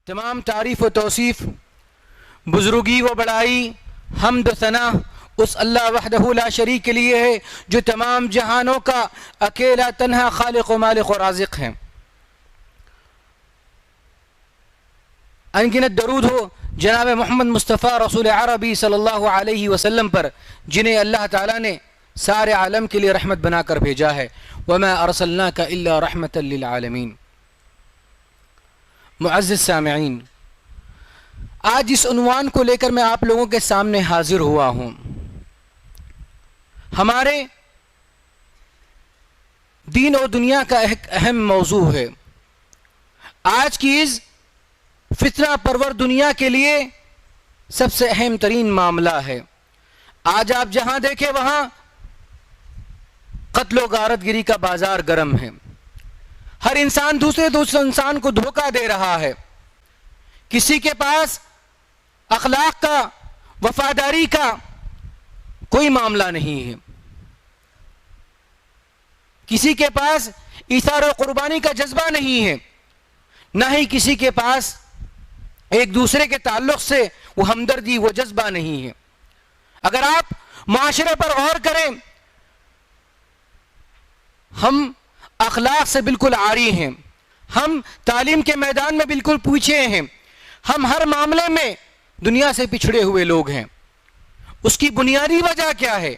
تمام تعریف و توصیف، بزرگی و بڑائی، حمد و ثنا اس اللہ وحدہ لا شریک کے لیے ہے جو تمام جہانوں کا اکیلا تنہا خالق و مالک و رازق ہے۔ انگنت درود ہو جناب محمد مصطفیٰ رسول عربی صلی اللہ علیہ وسلم پر، جنہیں اللہ تعالیٰ نے سارے عالم کے لیے رحمت بنا کر بھیجا ہے۔ وما ارسلناک الا رحمتا للعالمین۔ معزز سامعین، آج اس عنوان کو لے کر میں آپ لوگوں کے سامنے حاضر ہوا ہوں۔ ہمارے دین و دنیا کا ایک اہم موضوع ہے۔ آج کی اس فتنہ پرور دنیا کے لیے سب سے اہم ترین معاملہ ہے۔ آج آپ جہاں دیکھیں وہاں قتل و غارت گری کا بازار گرم ہے۔ ہر انسان دوسرے انسان کو دھوکہ دے رہا ہے۔ کسی کے پاس اخلاق کا، وفاداری کا کوئی معاملہ نہیں ہے۔ کسی کے پاس ایثار و قربانی کا جذبہ نہیں ہے، نہ ہی کسی کے پاس ایک دوسرے کے تعلق سے وہ ہمدردی، وہ جذبہ نہیں ہے۔ اگر آپ معاشرے پر غور کریں، ہم اخلاق سے بالکل عاری ہیں، ہم تعلیم کے میدان میں بالکل پیچھے ہیں، ہم ہر معاملے میں دنیا سے پچھڑے ہوئے لوگ ہیں۔ اس کی بنیادی وجہ کیا ہے؟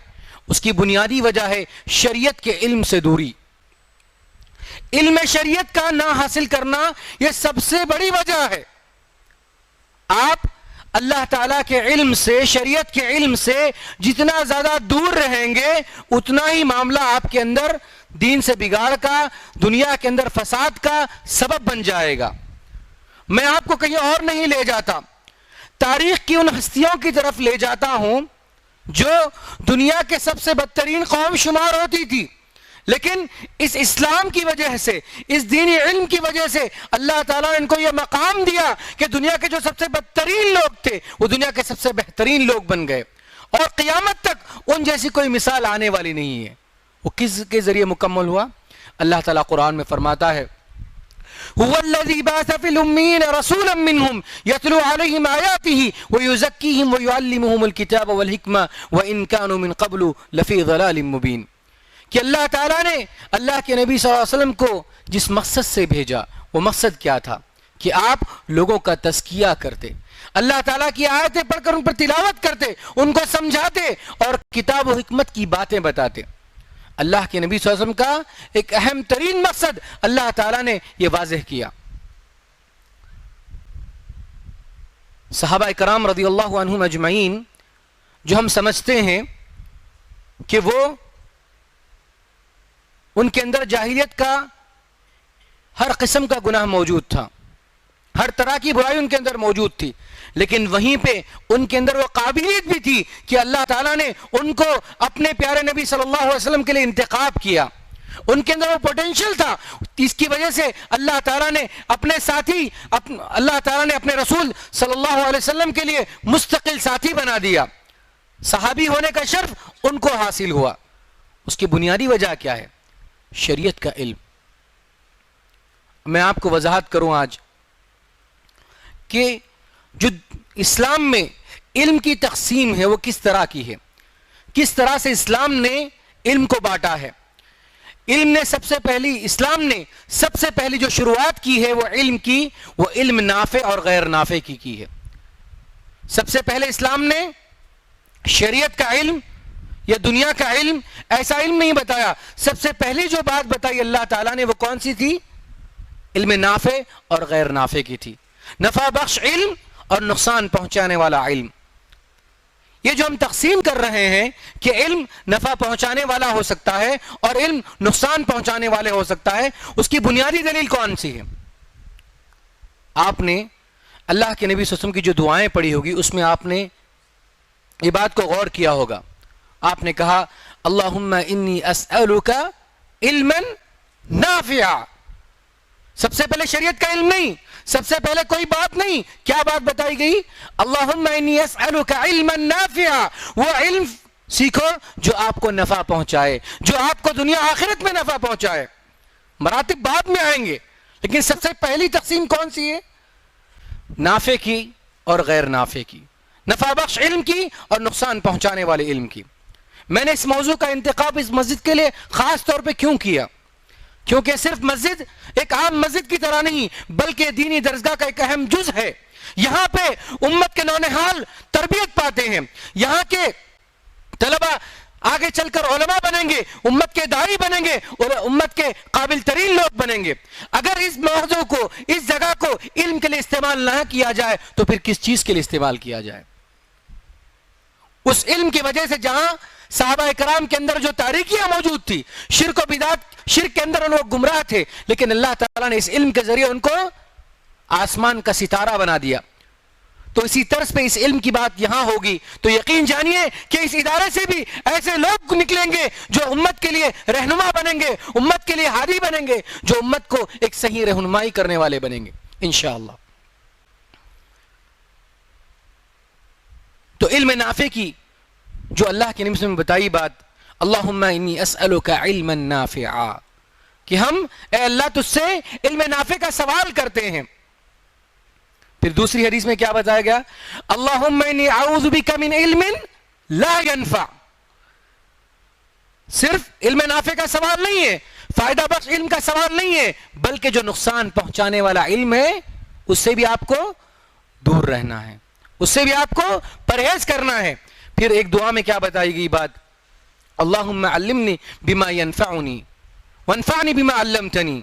اس کی بنیادی وجہ ہے شریعت کے علم سے دوری۔ علم شریعت کا نہ حاصل کرنا یہ سب سے بڑی وجہ ہے۔ آپ اللہ تعالیٰ کے علم سے، شریعت کے علم سے جتنا زیادہ دور رہیں گے، اتنا ہی معاملہ آپ کے اندر دین سے بگاڑ کا، دنیا کے اندر فساد کا سبب بن جائے گا۔ میں آپ کو کہیں اور نہیں لے جاتا، تاریخ کی ان ہستیوں کی طرف لے جاتا ہوں جو دنیا کے سب سے بدترین قوم شمار ہوتی تھی، لیکن اس اسلام کی وجہ سے، اس دینی علم کی وجہ سے اللہ تعالیٰ نے ان کو یہ مقام دیا کہ دنیا کے جو سب سے بدترین لوگ تھے وہ دنیا کے سب سے بہترین لوگ بن گئے، اور قیامت تک ان جیسی کوئی مثال آنے والی نہیں ہے۔ وہ کس کے ذریعے مکمل ہوا؟ اللہ تعالیٰ قرآن میں فرماتا ہے هو الذي بعث في الأميين رسولا منهم يتلو عليهم آياته ويزكيهم ويعلمهم الكتاب والحكمة وإن كانوا من قبل لفي ضلال مبين۔ کہ اللہ تعالیٰ نے اللہ کے نبی صلی اللہ علیہ وسلم کو جس مقصد سے بھیجا، وہ مقصد کیا تھا؟ کہ آپ لوگوں کا تزکیہ کرتے، اللہ تعالیٰ کی آیتیں پڑھ کر ان پر تلاوت کرتے، ان کو سمجھاتے اور کتاب و حکمت کی باتیں بتاتے۔ اللہ کے نبی صلی اللہ علیہ وسلم کا ایک اہم ترین مقصد اللہ تعالیٰ نے یہ واضح کیا۔ صحابہ کرام رضی اللہ عنہم اجمعین جو ہم سمجھتے ہیں کہ وہ ان کے اندر جاہلیت کا ہر قسم کا گناہ موجود تھا، ہر طرح کی برائی ان کے اندر موجود تھی، لیکن وہیں پہ ان کے اندر وہ قابلیت بھی تھی کہ اللہ تعالیٰ نے ان کو اپنے پیارے نبی صلی اللہ علیہ وسلم کے لیے انتخاب کیا۔ ان کے اندر وہ پوٹینشل تھا، اس کی وجہ سے اللہ تعالیٰ نے اپنے ساتھی، اللہ تعالیٰ نے اپنے رسول صلی اللہ علیہ وسلم کے لیے مستقل ساتھی بنا دیا۔ صحابی ہونے کا شرف ان کو حاصل ہوا۔ اس کی بنیادی وجہ کیا ہے؟ شریعت کا علم۔ میں آپ کو وضاحت کروں آج کہ جو اسلام میں علم کی تقسیم ہے وہ کس طرح کی ہے، کس طرح سے اسلام نے علم کو بانٹا ہے۔ اسلام نے سب سے پہلی جو شروعات کی ہے وہ علم کی، وہ علم نافع اور غیر نافع کی ہے۔ سب سے پہلے اسلام نے شریعت کا علم یا دنیا کا علم، ایسا علم نہیں بتایا۔ سب سے پہلی جو بات بتائی اللہ تعالیٰ نے وہ کون سی تھی؟ علم نافع اور غیر نافع کی تھی۔ نفع بخش علم اور نقصان پہنچانے والا علم۔ یہ جو ہم تقسیم کر رہے ہیں کہ علم نفع پہنچانے والا ہو سکتا ہے اور علم نقصان پہنچانے والے ہو سکتا ہے، اس کی بنیادی دلیل کون سی ہے؟ آپ نے اللہ کے نبی صلی اللہ علیہ وسلم کی جو دعائیں پڑھی ہوگی اس میں آپ نے یہ بات کو غور کیا ہوگا۔ آپ نے کہا اللہم انی اسألک علما نافعا۔ سب سے پہلے شریعت کا علم نہیں، سب سے پہلے کوئی بات نہیں، کیا بات بتائی گئی؟ اللہم انی اسألک علما نافعا، وہ علم سیکھو جو آپ کو نفع پہنچائے، جو آپ کو دنیا آخرت میں نفع پہنچائے۔ مراتب بعد میں آئیں گے، لیکن سب سے پہلی تقسیم کون سی ہے؟ نافع کی اور غیر نافع کی، نفع بخش علم کی اور نقصان پہنچانے والے علم کی۔ میں نے اس موضوع کا انتخاب اس مسجد کے لیے خاص طور پہ کیوں کیا؟ کیونکہ صرف مسجد ایک عام مسجد کی طرح نہیں بلکہ دینی درسگاہ کا ایک اہم جز ہے۔ یہاں پہ امت کے نونہال تربیت پاتے ہیں، یہاں کے طلبہ آگے چل کر علماء بنیں گے، امت کے داعی بنیں گے اور امت کے قابل ترین لوگ بنیں گے۔ اگر اس موضوع کو، اس جگہ کو علم کے لیے استعمال نہ کیا جائے تو پھر کس چیز کے لیے استعمال کیا جائے؟ اس علم کی وجہ سے جہاں صحابہ کرام کے اندر جو تاریکیاں موجود تھی، شرک و بدعت، شرک کے اندر وہ گمراہ تھے، لیکن اللہ تعالیٰ نے اس علم کے ذریعے ان کو آسمان کا ستارہ بنا دیا۔ تو اسی طرز پہ اس علم کی بات یہاں ہوگی تو یقین جانیے کہ اس ادارے سے بھی ایسے لوگ نکلیں گے جو امت کے لیے رہنما بنیں گے، امت کے لیے ہادی بنیں گے، جو امت کو ایک صحیح رہنمائی کرنے والے بنیں گے انشاءاللہ۔ تو علم نافع کی جو اللہ کے نبی نے بتائی بات، اللہم انی اسألک علما نافعا، کہ ہم اے اللہ تجھ سے علم نافع کا سوال کرتے ہیں۔ پھر دوسری حدیث میں کیا بتایا گیا؟ اللہم انی اعوذ بک من علم لا ينفع۔ صرف علم نافع کا سوال نہیں ہے، فائدہ بخش علم کا سوال نہیں ہے، بلکہ جو نقصان پہنچانے والا علم ہے اس سے بھی آپ کو دور رہنا ہے، اس سے بھی آپ کو پرہیز کرنا ہے۔ پھر ایک دعا میں کیا بتائی گئی بات؟ اللہم علمنی بما ینفعنی وانفعنی بما علمتنی،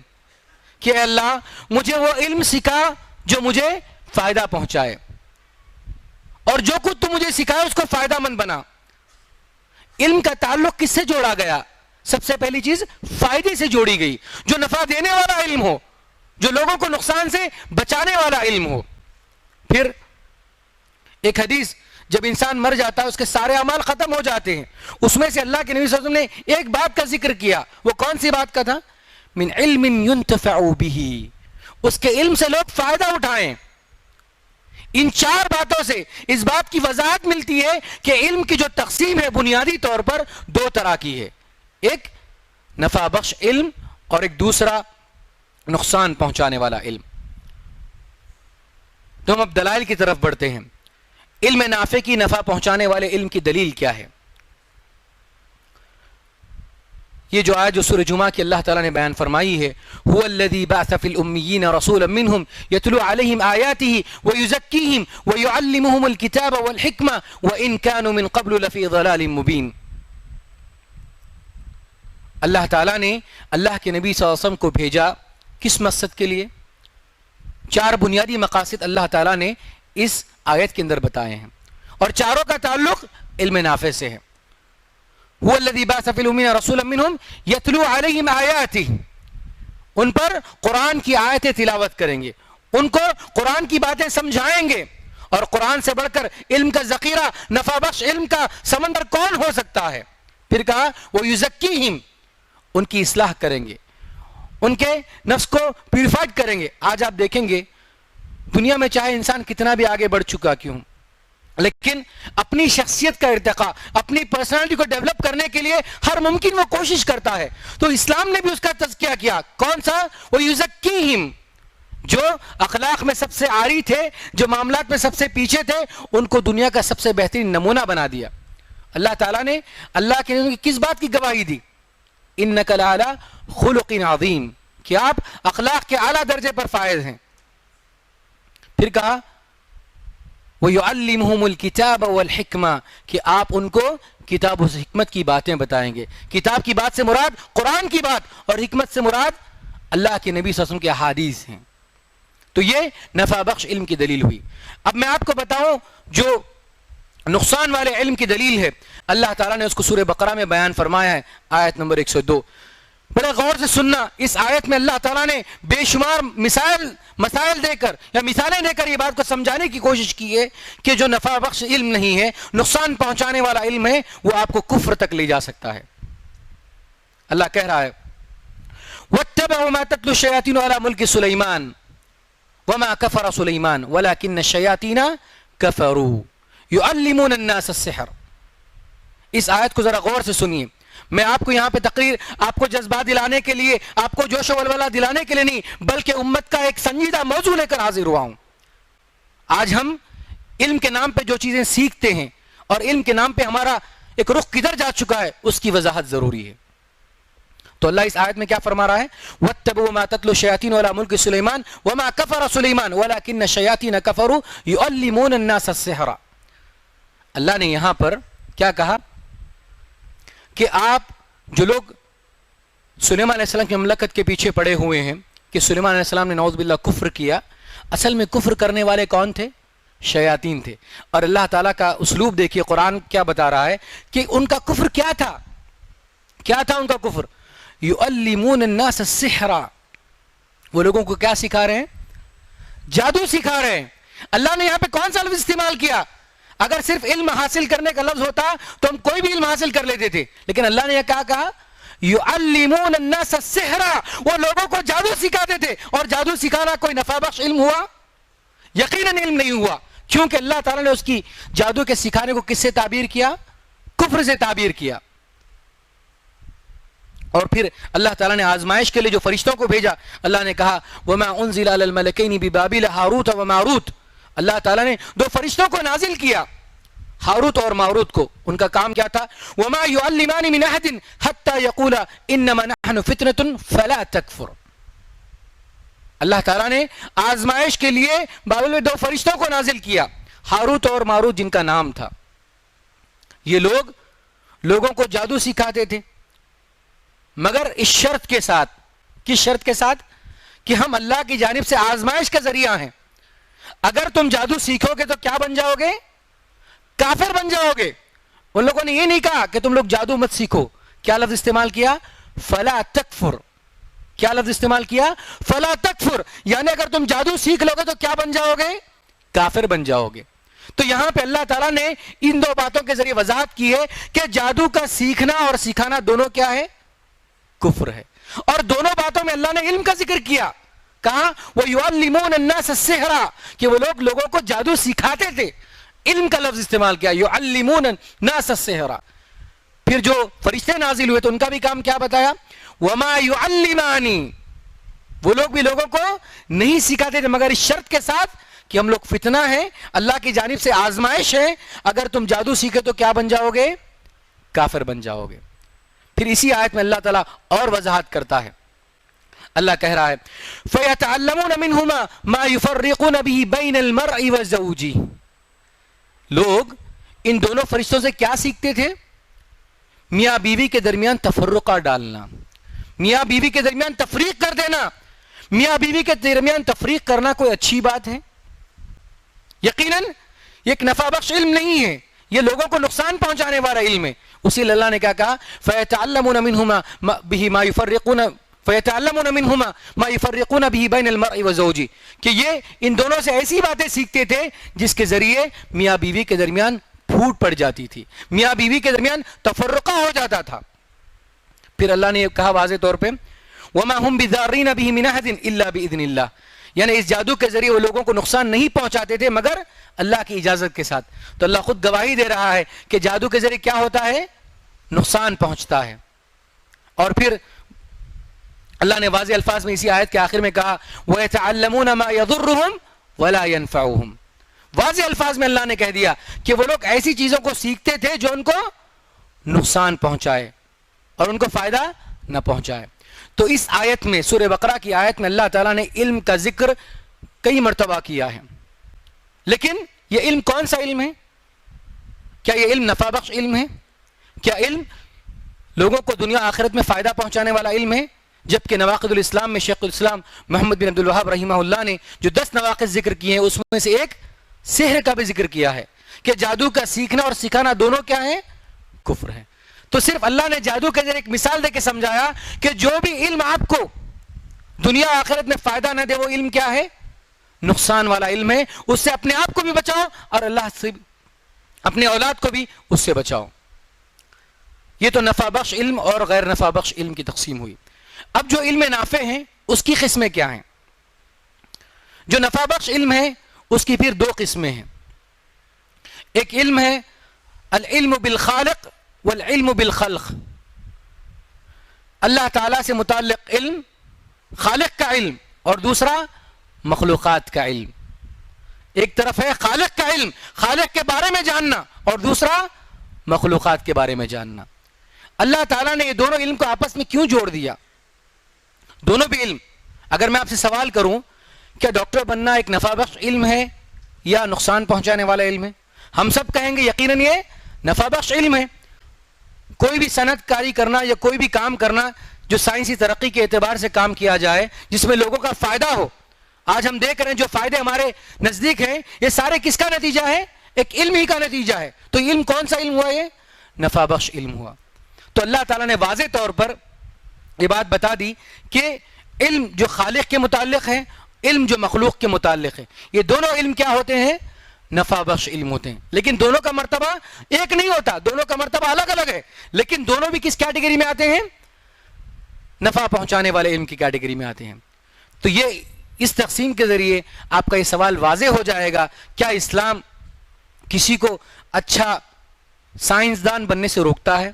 کہ اے اللہ مجھے وہ علم سکھا جو مجھے فائدہ پہنچائے، اور جو کچھ تو مجھے سکھائے اس کو فائدہ مند بنا۔ علم کا تعلق کس سے جوڑا گیا؟ سب سے پہلی چیز فائدے سے جوڑی گئی، جو نفع دینے والا علم ہو، جو لوگوں کو نقصان سے بچانے والا علم ہو۔ پھر ایک حدیث، جب انسان مر جاتا ہے اس کے سارے اعمال ختم ہو جاتے ہیں، اس میں سے اللہ کے نبی صلی اللہ علیہ وسلم نے ایک بات کا ذکر کیا، وہ کون سی بات کا تھا؟ من علم ينتفع به، اس کے علم سے لوگ فائدہ اٹھائیں۔ ان چار باتوں سے اس بات کی وضاحت ملتی ہے کہ علم کی جو تقسیم ہے بنیادی طور پر دو طرح کی ہے، ایک نفع بخش علم اور ایک دوسرا نقصان پہنچانے والا علم۔ تو ہم اب دلائل کی طرف بڑھتے ہیں۔ علم نافع کی نفع پہنچانے والے علم کی دلیل کیا ہے؟ یہ جو آیت جو سورہ جمعہ کی اللہ تعالیٰ نے بیان فرمائی ہے، هو الذی بعث فی الامیین رسولا منہم یتلو علیہم آیاتہ ویزکیہم ویعلمہم الکتاب والحکمہ وان کانوا من قبل لفی ضلال مبین۔ اللہ تعالیٰ نے اللہ کے نبی صلی اللہ علیہ وسلم کو بھیجا کس مقصد کے لیے؟ چار بنیادی مقاصد اللہ تعالیٰ نے اس آیت کے اندر بتائے ہیں، اور چاروں کا تعلق علم نافع سے ہے۔ هو الذی بعث فی الامیین رسولا منہم یتلو علیہم آیاتہ، ان پر قرآن کی آیتیں تلاوت کریں گے، ان کو قرآن کی باتیں سمجھائیں گے، اور قرآن سے بڑھ کر علم کا ذخیرہ، نفع بخش علم کا سمندر کون ہو سکتا ہے؟ پھر کہا وَيُزَكِّيهِمْ، ان کی اصلاح کریں گے، ان کے نفس کو پیوریفائڈ کریں گے۔ آج آپ دیکھیں گے دنیا میں چاہے انسان کتنا بھی آگے بڑھ چکا کیوں، لیکن اپنی شخصیت کا ارتقاء، اپنی پرسنالٹی کو ڈیولپ کرنے کے لیے ہر ممکن وہ کوشش کرتا ہے۔ تو اسلام نے بھی اس کا تذکیہ کیا، کون سا؟ وَيُزَكِّيهِمْ، جو اخلاق میں سب سے عاری تھے، جو معاملات میں سب سے پیچھے تھے، ان کو دنیا کا سب سے بہترین نمونہ بنا دیا۔ اللہ تعالیٰ نے اللہ کے نبی کی کس بات کی گواہی دی؟ اِنَّكَ لَعَلَىٰ خُلُقٍ عَظِيمٍ، کہ آپ اخلاق کے اعلیٰ درجے پر فائز ہیں۔ پھر کہا وَيُعَلِّمُهُمُ الْكِتَابَ وَالْحِكْمَةَ، کہ آپ ان کو کتاب و حکمت کی باتیں بتائیں گے۔ کتاب کی بات سے مراد قرآن کی بات، اور حکمت سے مراد اللہ کے نبی صلی اللہ علیہ وسلم کے احادیث ہیں۔ تو یہ نفع بخش علم کی دلیل ہوئی۔ اب میں آپ کو بتاؤں جو نقصان والے علم کی دلیل ہے، اللہ تعالیٰ نے اس کو سورہ بقرہ میں بیان فرمایا ہے، آیت نمبر 102۔ بڑے غور سے سننا، اس آیت میں اللہ تعالیٰ نے بے شمار مسائل دے کر یا مثالیں دے کر یہ بات کو سمجھانے کی کوشش کی ہے کہ جو نفع بخش علم نہیں ہے، نقصان پہنچانے والا علم ہے، وہ آپ کو کفر تک لے جا سکتا ہے۔ اللہ کہہ رہا ہے وَاتَّبَعُوا مَا تَتْلُو الشَّيَاطِينُ عَلَى مُلْكِ سُلَيْمَانَ وَمَا كَفَرَ سُلَيْمَانُ وَلَكِنَّ الشَّيَاطِينَ كَفَرُوا يُعَلِّمُونَ النَّاسَ السِّحْرَ۔ اس آیت کو ذرا غور سے سنیے۔ میں آپ کو یہاں پہ تقریر، آپ کو جذبات دلانے کے لیے، آپ کو جوش و ولولہ دلانے کے لیے نہیں، بلکہ امت کا ایک سنجیدہ موضوع لے کر حاضر ہوا ہوں۔ آج ہم علم کے نام پہ جو چیزیں سیکھتے ہیں اور علم کے نام پہ ہمارا ایک رخ کدھر جا چکا ہے، اس کی وضاحت ضروری ہے۔ تو اللہ اس آیت میں کیا فرما رہا ہے؟ وَاتَّبُوا مَا تَتْلُو الشَّيَاطِينُ عَلَىٰ مُلْكِ سُلَيْمَانَ وَمَا كَفَرَ سُلَيْمَانُ وَلَٰكِنَّ الشَّيَاطِينَ كَفَرُوا يُعَلِّمُونَ النَّاسَ السِّحْرَ۔ اللہ نے یہاں پر کیا کہا کہ آپ جو لوگ سلیمان علیہ السلام کی مملکت کے پیچھے پڑے ہوئے ہیں کہ سلیمان علیہ السلام نے نعوذ باللہ کفر کیا، اصل میں کفر کرنے والے کون تھے؟ شیاطین تھے۔ اور اللہ تعالیٰ کا اسلوب دیکھیے، قرآن کیا بتا رہا ہے کہ ان کا کفر کیا تھا؟ کیا تھا ان کا کفر؟ یعلمون الناس السحر، وہ لوگوں کو کیا سکھا رہے ہیں؟ جادو سکھا رہے ہیں۔ اللہ نے یہاں پہ کون سا لفظ استعمال کیا؟ اگر صرف علم حاصل کرنے کا لفظ ہوتا تو ہم کوئی بھی علم حاصل کر لیتے تھے، لیکن اللہ نے یہ کیا کہا؟ یعلمون الناس السحر، وہ لوگوں کو جادو سکھاتے تھے۔ اور جادو سکھانا کوئی نفع بخش علم ہوا؟ یقیناً علم نہیں ہوا، کیونکہ اللہ تعالیٰ نے اس کی جادو کے سکھانے کو کس سے تعبیر کیا؟ کفر سے تعبیر کیا۔ اور پھر اللہ تعالیٰ نے آزمائش کے لیے جو فرشتوں کو بھیجا، اللہ نے کہا وَمَا أُنزِلَ عَلَى الْمَلَكَيْنِ بِبَابِلَ ہاروت وَمَاروت، اللہ تعالیٰ نے دو فرشتوں کو نازل کیا، ہاروت اور ماروت کو۔ ان کا کام کیا تھا؟ وَمَا يُعَلِّمَانِ مِنْ أَحَدٍ حَتَّى يَقُولَ إِنَّمَا نَحْنُ فِتْنَةٌ فَلَا تَكْفُرْ۔ اللہ تعالیٰ نے آزمائش کے لیے بابل میں دو فرشتوں کو نازل کیا، ہاروت اور ماروت جن کا نام تھا۔ یہ لوگ لوگوں کو جادو سکھاتے تھے، مگر اس شرط کے ساتھ، کس شرط کے ساتھ؟ کہ ہم اللہ کی جانب سے آزمائش کا ذریعہ ہیں، اگر تم جادو سیکھو گے تو کیا بن جاؤ گے؟ کافر بن جاؤ گے۔ ان لوگوں نے یہ نہیں کہا کہ تم لوگ جادو مت سیکھو، کیا لفظ استعمال کیا؟ فلا تکفر۔ کیا لفظ استعمال کیا؟ فلا تکفر، یعنی اگر تم جادو سیکھ لو گے تو کیا بن جاؤ گے؟ کافر بن جاؤ گے۔ تو یہاں پہ اللہ تعالیٰ نے ان دو باتوں کے ذریعے وضاحت کی ہے کہ جادو کا سیکھنا اور سکھانا دونوں کیا ہے؟ کفر ہے۔ اور دونوں باتوں میں اللہ نے علم کا ذکر کیا، کہا وَيُعَلِّمُونَ النَّاسَ السِّحْرَ، کہ وہ لوگ لوگوں کو جادو سکھاتے تھے، علم کا لفظ استعمال کیا، یعلمون الناس السحر۔ پھر جو فرشتے نازل ہوئے تو ان کا بھی کام کیا بتایا؟ وما یعلمانی، وہ لوگ بھی لوگوں کو نہیں سکھاتے تھے مگر اس شرط کے ساتھ کہ ہم لوگ فتنہ ہیں، اللہ کی جانب سے آزمائش ہے، اگر تم جادو سیکھے تو کیا بن جاؤ گے؟ کافر بن جاؤ گے۔ پھر اسی آیت میں اللہ تعالیٰ اور وضاحت کرتا ہے، اللہ کہہ رہا ہے فَيَتَعَلَّمُونَ مِنْهُمَا مَا يُفَرِّقُونَ بِهِ بَيْنَ الْمَرْءِ وَالزَّوْجِ۔ لوگ ان دونوں فرشتوں سے کیا سیکھتے تھے؟ میاں بیوی کے درمیان تفرقہ ڈالنا، میاں بیوی کے درمیان تفریق کر دینا۔ میاں بیوی کے درمیان تفریق کرنا کوئی اچھی بات ہے؟ یقیناً یہ ایک نفع بخش علم نہیں ہے، یہ لوگوں کو نقصان پہنچانے والا علم ہے۔ اسی لیے اللہ نے کیا کہا؟ فَيَتَعَلَّمُونَ مِنْهُمَا بِهِ مَا يُفَرِّقُونَ فَيَتَعَلَّمُونَ مِنْهُمَا مَا يُفَرِّقُونَ بِهِ بَيْنَ الْمَرْءِ وَزَوْجِهِ، کہ یہ ان دونوں سے ایسی باتیں سیکھتے تھے جس کے ذریعے میاں بیوی کے درمیان پھوٹ پڑ جاتی تھی، میاں بیوی کے درمیان تفرقہ ہو جاتا تھا۔ پھر اللہ نے کہا واضح طور پہ وَمَا هُمْ بِضَارِّينَ بِهِ مِنْ أَحَدٍ إِلَّا بِإِذْنِ اللَّهِ، یعنی اس جادو کے ذریعے وہ لوگوں کو نقصان نہیں پہنچاتے تھے مگر اللہ کی اجازت کے ساتھ۔ تو اللہ خود گواہی دے رہا ہے کہ جادو کے ذریعے کیا ہوتا ہے؟ نقصان پہنچتا ہے۔ اور پھر اللہ نے واضح الفاظ میں اسی آیت کے آخر میں کہا وَيَتَعَلَّمُونَ مَا يَضُرُّهُمْ وَلَا يَنْفَعُهُمْ، واضح الفاظ میں اللہ نے کہہ دیا کہ وہ لوگ ایسی چیزوں کو سیکھتے تھے جو ان کو نقصان پہنچائے اور ان کو فائدہ نہ پہنچائے۔ تو اس آیت میں، سورہ بقرہ کی آیت میں، اللہ تعالیٰ نے علم کا ذکر کئی مرتبہ کیا ہے، لیکن یہ علم کون سا علم ہے؟ کیا یہ علم نفع بخش علم ہے؟ کیا علم لوگوں کو دنیا آخرت میں فائدہ پہنچانے والا علم ہے؟ جبکہ نواقض الاسلام میں شیخ الاسلام محمد بن عبد الوہاب رحمہ اللہ نے جو 10 نواقض ذکر کیے ہیں اس میں سے ایک سحر کا بھی ذکر کیا ہے کہ جادو کا سیکھنا اور سکھانا دونوں کیا ہے؟ کفر ہے۔ تو صرف اللہ نے جادو کے ذریعے ایک مثال دے کے سمجھایا کہ جو بھی علم آپ کو دنیا آخرت میں فائدہ نہ دے وہ علم کیا ہے؟ نقصان والا علم ہے۔ اس سے اپنے آپ کو بھی بچاؤ اور اللہ سے اپنے اولاد کو بھی اس سے بچاؤ۔ یہ تو نفع بخش علم اور غیر نفع بخش علم کی تقسیم ہوئی۔ اب جو علم نافع ہیں اس کی قسمیں کیا ہیں؟ جو نفع بخش علم ہے اس کی پھر 2 قسمیں ہیں۔ ایک علم ہے العلم بالخالق والعلم بالخلق، اللہ تعالیٰ سے متعلق علم، خالق کا علم، اور دوسرا مخلوقات کا علم۔ ایک طرف ہے خالق کا علم، خالق کے بارے میں جاننا، اور دوسرا مخلوقات کے بارے میں جاننا۔ اللہ تعالیٰ نے یہ دونوں علم کو آپس میں کیوں جوڑ دیا؟ دونوں بھی علم۔ اگر میں آپ سے سوال کروں کیا ڈاکٹر بننا ایک نفع بخش علم ہے یا نقصان پہنچانے والا علم ہے؟ ہم سب کہیں گے یقیناً یہ نفع بخش علم ہے۔ کوئی بھی صنعت کاری کرنا یا کوئی بھی کام کرنا جو سائنسی ترقی کے اعتبار سے کام کیا جائے، جس میں لوگوں کا فائدہ ہو، آج ہم دیکھ رہے ہیں جو فائدے ہمارے نزدیک ہیں، یہ سارے کس کا نتیجہ ہے؟ ایک علم ہی کا نتیجہ ہے۔ تو علم کون سا علم ہوا؟ یہ نفع بخش علم ہوا۔ تو اللہ تعالیٰ نے واضح طور پر یہ بات بتا دی کہ علم جو خالق کے متعلق ہے، علم جو مخلوق کے متعلق ہے، یہ دونوں علم کیا ہوتے ہیں؟ نفع بخش علم ہوتے ہیں۔ لیکن دونوں کا مرتبہ ایک نہیں ہوتا، دونوں کا مرتبہ الگ الگ ہے، لیکن دونوں بھی کس کیٹیگری میں آتے ہیں؟ نفع پہنچانے والے علم کی کیٹیگری میں آتے ہیں۔ تو یہ اس تقسیم کے ذریعے آپ کا یہ سوال واضح ہو جائے گا، کیا اسلام کسی کو اچھا سائنسدان بننے سے روکتا ہے؟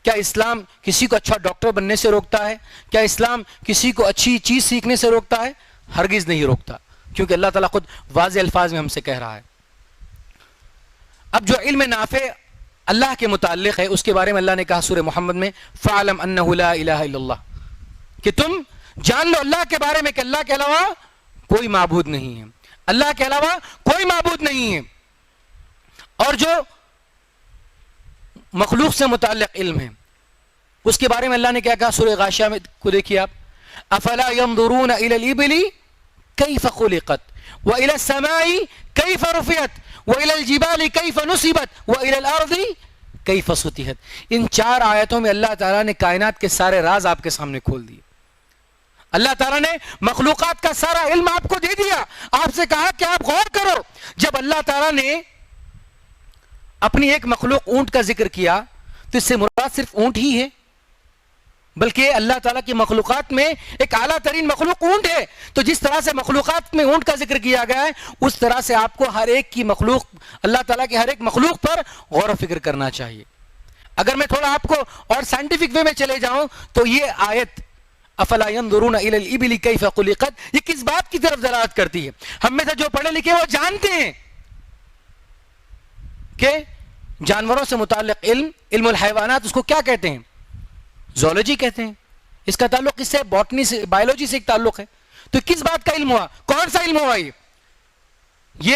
کیا اسلام کسی کو اچھا ڈاکٹر بننے سے روکتا ہے؟ کیا اسلام کسی کو اچھی چیز سیکھنے سے روکتا ہے؟ ہرگز نہیں روکتا، کیونکہ اللہ تعالیٰ خود واضح الفاظ میں ہم سے کہہ رہا ہے۔ اب جو علم نافع اللہ کے متعلق ہے، اس کے بارے میں اللہ نے کہا سورہ محمد میں فَعْلَمْ أَنَّهُ لَا إِلَهَ إِلَّا اللَّهُ، کہ تم جان لو اللہ کے بارے میں کہ اللہ کے علاوہ کوئی معبود نہیں ہے، اللہ کے علاوہ کوئی معبود نہیں ہے۔ اور جو مخلوق سے متعلق علم ہے اس کے بارے میں اللہ نے کیا کہا؟ سورہ غاشیہ میں کو دیکھیے آپ، افلا ينظرون الى الابل كيف خلقت والى السماء كيف رفعت والى الجبال كيف نصبت والى الارض كيف سطحت۔ ان چار آیتوں میں اللہ تعالیٰ نے کائنات کے سارے راز آپ کے سامنے کھول دیے۔ اللہ تعالیٰ نے مخلوقات کا سارا علم آپ کو دے دیا، آپ سے کہا کہ آپ غور کرو۔ جب اللہ تعالیٰ نے اپنی ایک مخلوق اونٹ کا ذکر کیا تو اس سے مراد صرف اونٹ ہی ہے، بلکہ اللہ تعالیٰ کی مخلوقات میں ایک اعلیٰ ترین مخلوق اونٹ ہے۔ تو جس طرح سے مخلوقات میں اونٹ کا ذکر کیا گیا ہے، اس طرح سے آپ کو ہر ایک کی مخلوق، اللہ تعالیٰ کی ہر ایک مخلوق پر غور و فکر کرنا چاہیے۔ اگر میں تھوڑا آپ کو اور سائنٹیفک وے میں چلے جاؤں تو یہ آیت افلا ينظرون الى الابل كيف خلقت یہ کس بات کی طرف دلالت کرتی ہے؟ ہم میں سے جو پڑھے لکھے وہ جانتے ہیں کہ جانوروں سے متعلق علم، علم الحیوانات، اس کو کیا کہتے ہیں؟ زولوجی کہتے ہیں۔ اس کا تعلق کس سے؟ باٹنی سے، بایولوجی سے ایک تعلق ہے۔ تو کس بات کا علم ہوا؟ کون سا علم ہوا؟ یہ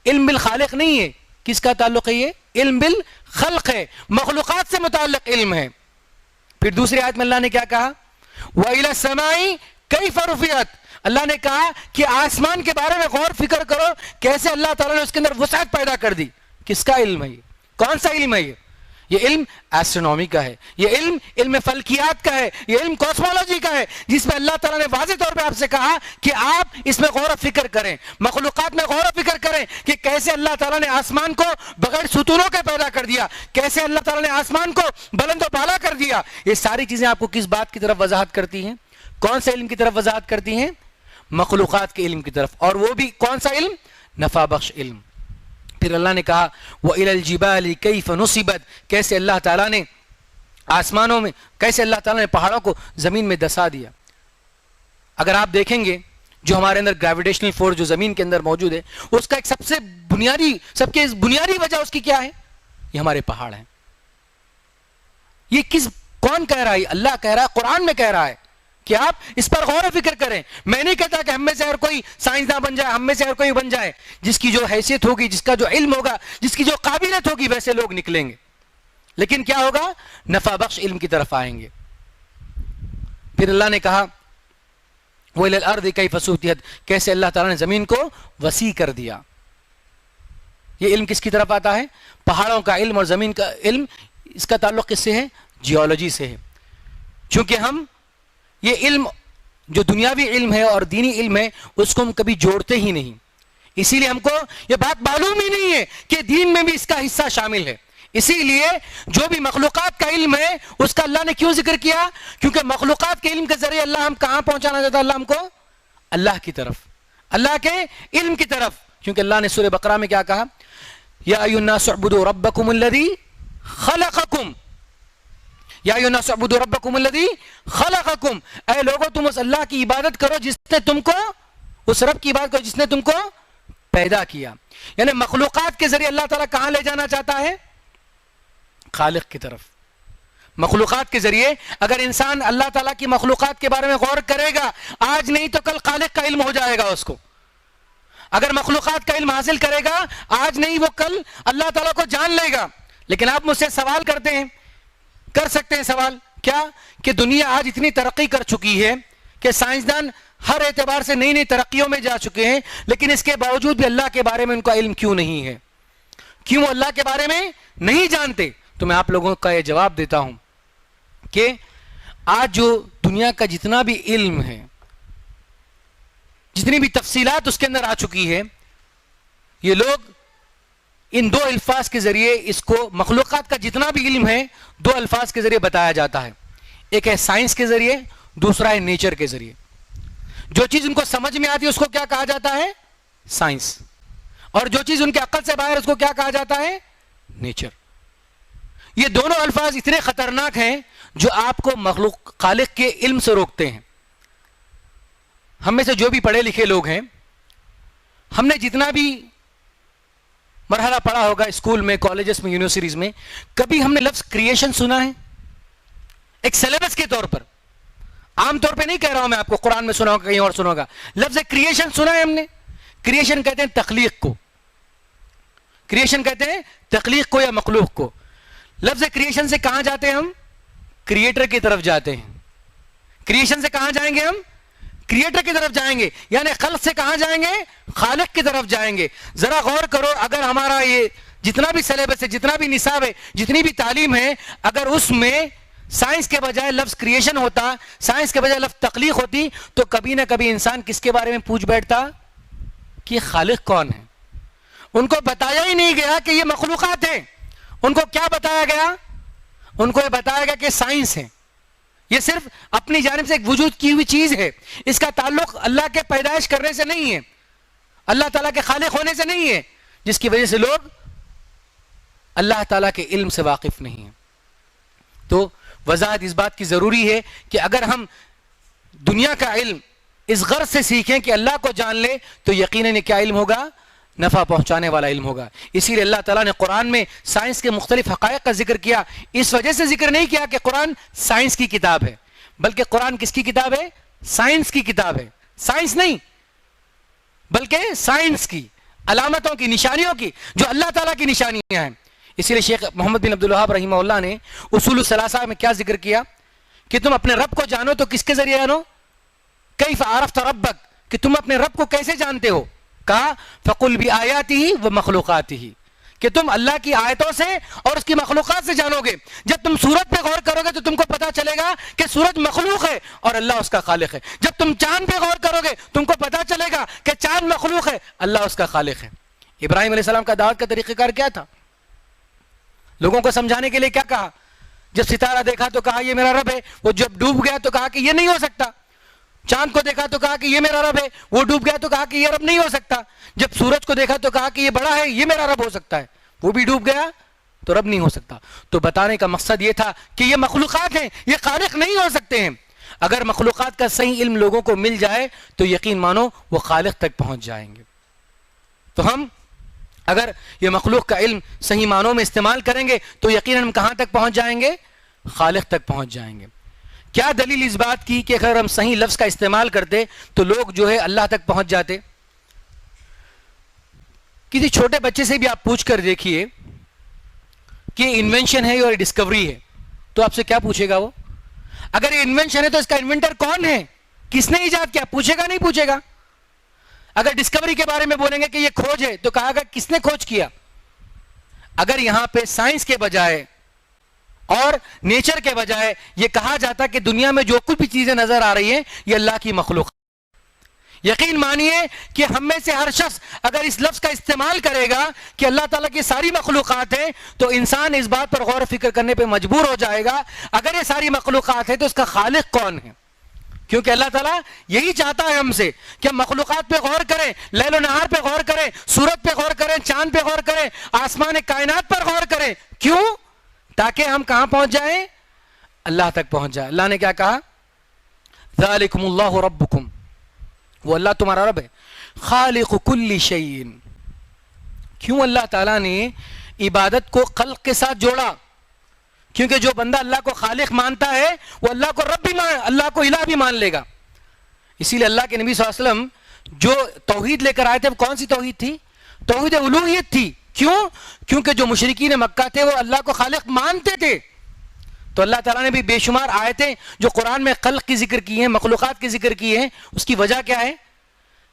علم بالخالق نہیں ہے۔ کس کا تعلق ہے؟ یہ علم بالخلق ہے، مخلوقات سے متعلق علم ہے۔ پھر دوسری آیت میں اللہ نے کیا کہا؟ وَإِلَى السَّمَاءِ كَيْفَ رُفِعَتْ، اللہ نے کہا کہ آسمان کے بارے میں غور فکر کرو، کیسے اللہ تعالیٰ نے اس کے اندر وسعت پیدا کر دی۔ کس کا علم ہے یہ؟ کون سا علم ہے یہ علم ایسٹرونومی کا ہے، یہ علم فلکیات کا ہے، یہ علم کاسمولوجی کا ہے، جس میں اللہ تعالیٰ نے واضح طور پہ آپ سے کہا کہ آپ اس میں غور و فکر کریں، مخلوقات میں غور و فکر کریں کہ کیسے اللہ تعالیٰ نے آسمان کو بغیر ستونوں کے پیدا کر دیا، کیسے اللہ تعالیٰ نے آسمان کو بلند و بالا کر دیا۔ یہ ساری چیزیں آپ کو کس بات کی طرف وضاحت کرتی ہیں؟ کون سے علم کی طرف وضاحت کرتی ہیں؟ مخلوقات کے علم کی طرف، اور وہ بھی کون سا علم؟ نفع بخش علم۔ پھر اللہ نے کہا وَإِلَى الْجِبَالِ كَيْفَ نُصِبَتْ، کیسے اللہ تعالیٰ نے آسمانوں میں، کیسے اللہ تعالیٰ نے پہاڑوں کو زمین میں دسا دیا۔ اگر آپ دیکھیں گے جو ہمارے اندر گریویٹیشنل فورس جو زمین کے اندر موجود ہے، اس کا ایک سب سے بنیادی، سب کے بنیادی وجہ اس کی کیا ہے؟ یہ ہمارے پہاڑ ہیں۔ یہ کون کہہ رہا ہے؟ اللہ کہہ رہا ہے، قرآن میں کہہ رہا ہے کہ آپ اس پر غور و فکر کریں۔ میں نہیں کہتا کہ ہم میں سے ہر کوئی سائنسداں بن جائے، ہم میں سے ہر کوئی بن جائے، جس کی جو حیثیت ہوگی، جس کا جو علم ہوگا، جس کی جو قابلیت ہوگی، ویسے لوگ نکلیں گے، لیکن کیا ہوگا؟ نفع بخش علم کی طرف آئیں گے۔ پھر اللہ نے کہا وَإِلَى الْأَرْضِ كَيْفَ سُطِحَتْ، کیسے اللہ تعالیٰ نے زمین کو وسیع کر دیا۔ یہ علم کس کی طرف آتا ہے؟ پہاڑوں کا علم اور زمین کا علم۔ اس کا تعلق کس سے ہے؟ جیولوجی سے ہے۔ چونکہ ہم یہ علم جو دنیاوی علم ہے اور دینی علم ہے، اس کو ہم کبھی جوڑتے ہی نہیں، اسی لیے ہم کو یہ بات معلوم ہی نہیں ہے کہ دین میں بھی اس کا حصہ شامل ہے۔ اسی لیے جو بھی مخلوقات کا علم ہے اس کا اللہ نے کیوں ذکر کیا؟ کیونکہ مخلوقات کے علم کے ذریعے اللہ ہم کہاں پہنچانا چاہتا ہے؟ اللہ ہم کو اللہ کی طرف، اللہ کے علم کی طرف۔ کیونکہ اللہ نے سورہ بقرہ میں کیا کہا؟ یا ایھا الناس اعبدوا ربکم الذی خلقکم، یا ایھا الناس اعبدوا ربکم الذی خلقکم، اے لوگوں تم اس اللہ کی عبادت کرو جس نے تم کو، اس رب کی عبادت کرو جس نے تم کو پیدا کیا. یعنی مخلوقات کے ذریعے اللہ تعالیٰ کہاں لے جانا چاہتا ہے؟ خالق کی طرف. مخلوقات کے ذریعے اگر انسان اللہ تعالیٰ کی مخلوقات کے بارے میں غور کرے گا، آج نہیں تو کل خالق کا علم ہو جائے گا اس کو. اگر مخلوقات کا علم حاصل کرے گا، آج نہیں وہ کل اللہ تعالیٰ کو جان لے گا. لیکن آپ مجھ سے سوال کرتے ہیں، کر سکتے ہیں سوال کیا کہ دنیا آج اتنی ترقی کر چکی ہے کہ سائنسدان ہر اعتبار سے نئی نئی ترقیوں میں جا چکے ہیں، لیکن اس کے باوجود بھی اللہ کے بارے میں ان کا علم کیوں نہیں ہے؟ کیوں اللہ کے بارے میں نہیں جانتے؟ تو میں آپ لوگوں کا یہ جواب دیتا ہوں کہ آج جو دنیا کا جتنا بھی علم ہے، جتنی بھی تفصیلات اس کے اندر آ چکی ہے، یہ لوگ ان دو الفاظ کے ذریعے اس کو، مخلوقات کا جتنا بھی علم ہے دو الفاظ کے ذریعے بتایا جاتا ہے. ایک ہے سائنس کے ذریعے، دوسرا ہے نیچر کے ذریعے. جو چیز ان کو سمجھ میں آتی ہے اس کو کیا کہا جاتا ہے؟ سائنس. اور جو چیز ان کے عقل سے باہر اس کو کیا کہا جاتا ہے؟ نیچر. یہ دونوں الفاظ اتنے خطرناک ہیں جو آپ کو مخلوق خالق کے علم سے روکتے ہیں. ہم میں سے جو بھی پڑھے لکھے لوگ ہیں، ہم نے جتنا بھی مرحلہ پڑھا ہوگا اسکول میں، کالجز میں، یونیورسٹیز میں، کبھی ہم نے لفظ کریشن سنا ہے؟ ایک سلیبس کے طور پر، عام طور پہ نہیں کہہ رہا ہوں میں آپ کو، قرآن میں سنا ہوگا، کہیں اور سنا ہوگا. لفظ کریشن سنا ہے ہم نے؟ کریشن کہتے ہیں تخلیق کو. کریشن کہتے ہیں تخلیق کو یا مخلوق کو. لفظ کریشن سے کہاں جاتے ہیں ہم؟ کریٹر کی طرف جاتے ہیں. کریشن سے کہاں جائیں گے ہم؟ کریٹر کی طرف جائیں گے. یعنی خلق سے کہاں جائیں گے؟ خالق کی طرف جائیں گے. ذرا غور کرو، اگر ہمارا یہ جتنا بھی سلیبس ہے، جتنا بھی نصاب ہے، جتنی بھی تعلیم ہے، اگر اس میں سائنس کے بجائے لفظ کریشن ہوتا، سائنس کے بجائے لفظ تخلیق ہوتی، تو کبھی نہ کبھی انسان کس کے بارے میں پوچھ بیٹھتا کہ خالق کون ہے. ان کو بتایا ہی نہیں گیا کہ یہ مخلوقات ہیں. ان کو کیا بتایا گیا؟ ان کو یہ بتایا گیا کہ سائنس ہے. یہ صرف اپنی جانب سے ایک وجود کی ہوئی چیز ہے. اس کا تعلق اللہ کے پیدائش کرنے سے نہیں ہے، اللہ تعالیٰ کے خالق ہونے سے نہیں ہے، جس کی وجہ سے لوگ اللہ تعالیٰ کے علم سے واقف نہیں ہیں. تو وضاحت اس بات کی ضروری ہے کہ اگر ہم دنیا کا علم اس غرض سے سیکھیں کہ اللہ کو جان لے، تو یقیناً کیا علم ہوگا؟ نفع پہنچانے والا علم ہوگا. اسی لیے اللہ تعالیٰ نے قرآن میں سائنس کے مختلف حقائق کا ذکر کیا. اس وجہ سے ذکر نہیں کیا کہ قرآن سائنس کی کتاب ہے، بلکہ قرآن کس کی کتاب ہے؟ سائنس کی کتاب ہے. سائنس نہیں بلکہ سائنس کی علامتوں کی، نشانیوں کی، جو اللہ تعالیٰ کی نشانیاں ہیں. اسی لیے شیخ محمد بن عبد الوہاب رحمہ اللہ نے اصول الثلاثہ میں کیا ذکر کیا کہ تم اپنے رب کو جانو تو کس کے ذریعے جانو؟ کیف عرفت ربک، کہ تم اپنے رب کو کیسے جانتے ہو؟ کہا فقل بآیاتہ و مخلوقاتہ، کہ تم اللہ کی آیتوں سے اور اس کی مخلوقات سے جانو گے. جب تم سورج پہ غور کرو گے تو تم کو پتا چلے گا کہ سورج مخلوق ہے اور اللہ اس کا خالق ہے. جب تم چاند پہ غور کرو گے تم کو پتا چلے گا کہ چاند مخلوق ہے، اللہ اس کا خالق ہے. ابراہیم علیہ السلام کا دعوت کا طریقہ کار کیا تھا؟ لوگوں کو سمجھانے کے لیے کیا کہا؟ جب ستارہ دیکھا تو کہا یہ میرا رب ہے. وہ جب ڈوب گیا تو کہا کہ یہ نہیں ہو سکتا. چاند کو دیکھا تو کہا کہ یہ میرا رب ہے. وہ ڈوب گیا تو کہا کہ یہ رب نہیں ہو سکتا. جب سورج کو دیکھا تو کہا کہ یہ بڑا ہے، یہ میرا رب ہو سکتا ہے. وہ بھی ڈوب گیا تو رب نہیں ہو سکتا. تو بتانے کا مقصد یہ تھا کہ یہ مخلوقات ہیں، یہ خالق نہیں ہو سکتے ہیں. اگر مخلوقات کا صحیح علم لوگوں کو مل جائے تو یقین مانو وہ خالق تک پہنچ جائیں گے. تو ہم اگر یہ مخلوق کا علم صحیح معنوں میں استعمال کریں گے تو یقیناً ہم کہاں تک پہنچ جائیں گے؟ خالق تک پہنچ جائیں گے. کیا دلیل اس بات کی کہ اگر ہم صحیح لفظ کا استعمال کرتے تو لوگ جو ہے اللہ تک پہنچ جاتے؟ کسی چھوٹے بچے سے بھی آپ پوچھ کر دیکھیے کہ انوینشن ہے اور ڈسکوری ہے تو آپ سے کیا پوچھے گا وہ؟ اگر یہ انوینشن ہے تو اس کا انوینٹر کون ہے، کس نے ایجاد کیا، پوچھے گا نہیں پوچھے گا؟ اگر ڈسکوری کے بارے میں بولیں گے کہ یہ کھوج ہے تو کہا گا کس نے کھوج کیا؟ اگر یہاں پہ سائنس کے بجائے اور نیچر کے بجائے یہ کہا جاتا کہ دنیا میں جو کچھ بھی چیزیں نظر آ رہی ہیں یہ اللہ کی مخلوق، یقین مانیے کہ ہم میں سے ہر شخص اگر اس لفظ کا استعمال کرے گا کہ اللہ تعالیٰ کی ساری مخلوقات ہیں تو انسان اس بات پر غور و فکر کرنے پہ مجبور ہو جائے گا اگر یہ ساری مخلوقات ہیں تو اس کا خالق کون ہے. کیونکہ اللہ تعالیٰ یہی چاہتا ہے ہم سے کہ ہم مخلوقات پہ غور کریں، لیل و نہار پہ غور کریں، سورج پہ غور کریں، چاند پہ غور کریں، آسمان کائنات پر غور کریں. کیوں؟ تاکہ ہم کہاں پہنچ جائیں؟ اللہ تک پہنچ جائیں. اللہ نے کیا کہا؟ ذالکم اللہ ربکم، وہ اللہ تمہارا رب ہے، خالق کل شیء، کیوں اللہ تعالیٰ نے عبادت کو خلق کے ساتھ جوڑا؟ کیونکہ جو بندہ اللہ کو خالق مانتا ہے وہ اللہ کو رب بھی اللہ کو الہ بھی مان لے گا. اسی لیے اللہ کے نبی صلی اللہ علیہ وسلم جو توحید لے کر آئے تھے وہ کون سی توحید تھی؟ توحید الوہیت تھی. کیوں؟ کیونکہ جو مشرکین مکہ تھے وہ اللہ کو خالق مانتے تھے. تو اللہ تعالیٰ نے بھی بے شمار آیتیں جو قرآن میں خلق کی ذکر کی ہیں، مخلوقات کی ذکر کی ہیں. اس کی وجہ کیا ہے؟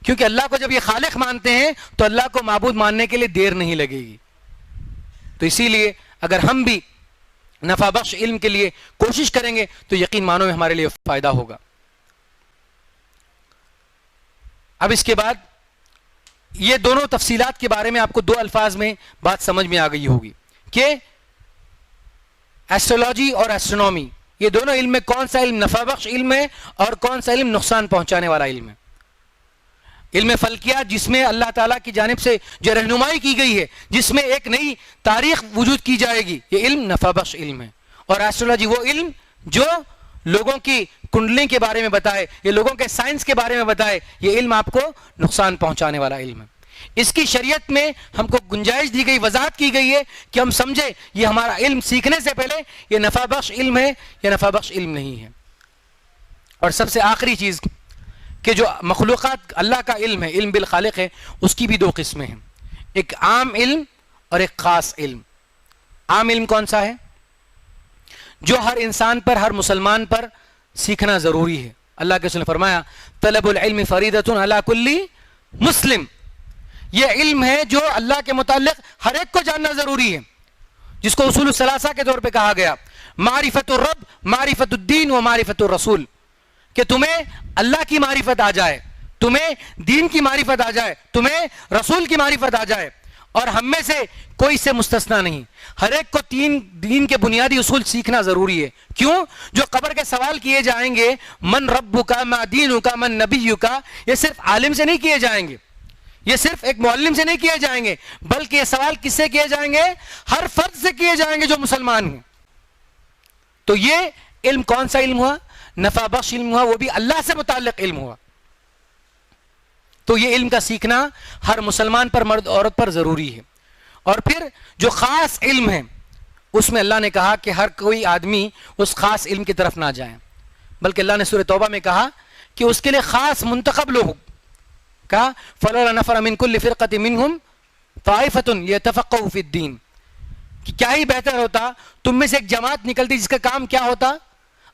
کیونکہ اللہ کو جب یہ خالق مانتے ہیں تو اللہ کو معبود ماننے کے لیے دیر نہیں لگے گی. تو اسی لیے اگر ہم بھی نفع بخش علم کے لیے کوشش کریں گے تو یقین مانو میں ہمارے لیے فائدہ ہوگا. اب اس کے بعد یہ دونوں تفصیلات کے بارے میں آپ کو دو الفاظ میں بات سمجھ میں آ گئی ہوگی کہ ایسٹرولوجی اور ایسٹرونومی، یہ دونوں علم میں کون سا علم نفع بخش علم ہے اور کون سا علم نقصان پہنچانے والا علم ہے. علم فلکیات جس میں اللہ تعالیٰ کی جانب سے جو رہنمائی کی گئی ہے، جس میں ایک نئی تاریخ وجود کی جائے گی، یہ علم نفع بخش علم ہے. اور ایسٹرولوجی وہ علم جو لوگوں کی کنڈلی کے بارے میں بتائے، یہ لوگوں کے سائنس کے بارے میں بتائے، یہ علم آپ کو نقصان پہنچانے والا علم ہے. اس کی شریعت میں ہم کو گنجائش دی گئی، وضاحت کی گئی ہے کہ ہم سمجھے یہ ہمارا علم سیکھنے سے پہلے یہ نفع بخش علم ہے یا نفع بخش علم نہیں ہے. اور سب سے آخری چیز کہ جو مخلوقات اللہ کا علم ہے، علم بالخالق ہے، اس کی بھی دو قسمیں ہیں، ایک عام علم اور ایک خاص علم. عام علم کون سا ہے؟ جو ہر انسان پر، ہر مسلمان پر سیکھنا ضروری ہے. اللہ کے رسول نے فرمایا طلب العلم فریضۃ علی کل مسلم. یہ علم ہے جو اللہ کے متعلق ہر ایک کو جاننا ضروری ہے، جس کو اصول الثلاثہ کے طور پہ کہا گیا معرفت الرب، معرفت الدین و معرفت الرسول، کہ تمہیں اللہ کی معرفت آ جائے، تمہیں دین کی معرفت آ جائے، تمہیں رسول کی معرفت آ جائے. اور ہم میں سے کوئی سے مستثنا نہیں، ہر ایک کو دین کے بنیادی اصول سیکھنا ضروری ہے. کیوں؟ جو قبر کے سوال کیے جائیں گے من ربک ما دینک من نبیک، یہ صرف عالم سے نہیں کیے جائیں گے، یہ صرف ایک معلم سے نہیں کیے جائیں گے، بلکہ یہ سوال کس سے کیے جائیں گے؟ ہر فرد سے کیے جائیں گے جو مسلمان ہیں. تو یہ علم کون سا علم ہوا؟ نفع بخش علم ہوا، وہ بھی اللہ سے متعلق علم ہوا. تو یہ علم کا سیکھنا ہر مسلمان پر، مرد عورت پر ضروری ہے. اور پھر جو خاص علم ہے اس میں اللہ نے کہا کہ ہر کوئی آدمی اس خاص علم کی طرف نہ جائے، بلکہ اللہ نے سورہ توبہ میں کہا کہ اس کے لیے خاص منتخب لوگ، کہا فَلَوْلَا نَفَرَ مِن كُلِّ فِرْقَةٍ مِّنْهُمْ طَائِفَةٌ لِيَتَفَقَّهُوا فِي الدِّينِ، کہ کیا ہی بہتر ہوتا تم میں سے ایک جماعت نکلتی جس کا کام کیا ہوتا؟